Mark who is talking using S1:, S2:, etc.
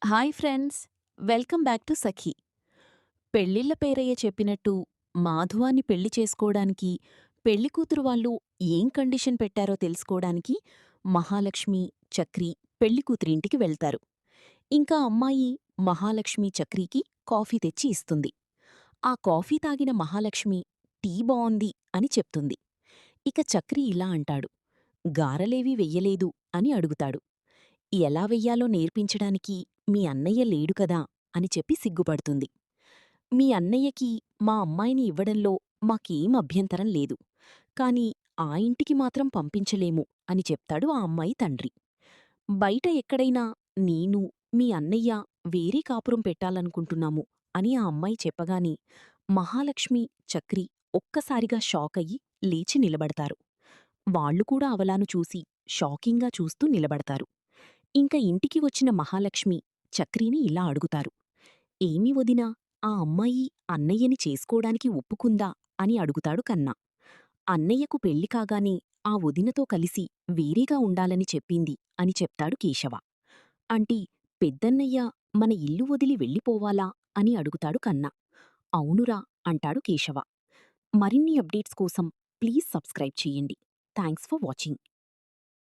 S1: Hi friends, welcome back to Sakhi. పెళ్ళిళ్ళ పేరయ్య చెప్పినట్టు మాధవాన్ని పెళ్లి చేసుకోవడానికి పెళ్లికూతురు వాళ్ళు ఏం కండిషన్ పెట్టారో తెలుసుకోవడానికి మహాలక్ష్మి, చక్రి పెళ్లికూతురింటికి వెళ్తారు. ఇంకా అమ్మాయి మహాలక్ష్మి చక్రికి కాఫీ తెచ్చి ఇస్తుంది. ఆ కాఫీ తాగిన మహాలక్ష్మి టీ బావుంది అని చెప్తుంది. ఇక చక్రి ఇలా అంటాడు, గారలేవీ వెయ్యలేదు అని అడుగుతాడు. ఎలా వెయ్యాలో నేర్పించడానికి మీ అన్నయ్య లేడు కదా అని చెప్పి సిగ్గుపడుతుంది. మీ అన్నయ్యకి మా అమ్మాయిని ఇవ్వడంలో మాకేం అభ్యంతరం లేదు. కాని ఆ ఇంటికి మాత్రం పంపించలేము అని చెప్తాడు ఆ అమ్మాయి తండ్రి. బయట ఎక్కడైనా నేను, మీ అన్నయ్య వేరే కాపురం పెట్టాలనుకుంటున్నాము అని ఆ అమ్మాయి చెప్పగానే మహాలక్ష్మి, చక్రి ఒక్కసారిగా షాకయ్యి లేచి నిలబడతారు. వాళ్ళు కూడా అవలాను చూసి షాకింగ్గా చూస్తూ నిలబడతారు. ఇంక ఇంటికి వచ్చిన మహాలక్ష్మి చక్రిని ఇలా అడుగుతారు. ఏమి వదినా, ఆ అమ్మాయి అన్నయ్యని చేసుకోడానికి ఒప్పుకుందా అని అడుగుతాడు కన్నా. అన్నయ్యకు పెళ్లి కాగానే ఆ వదినతో కలిసి వేరేగా ఉండాలని చెప్పింది అని చెప్తాడు కేశవ. అంటే పెద్దన్నయ్య మన ఇల్లు వదిలి వెళ్ళిపోవాలా అని అడుగుతాడు కన్నా. అవునురా అంటాడు కేశవ. మరిన్ని అప్డేట్స్ కోసం ప్లీజ్ సబ్స్క్రైబ్ చేయండి. Thanks for watching.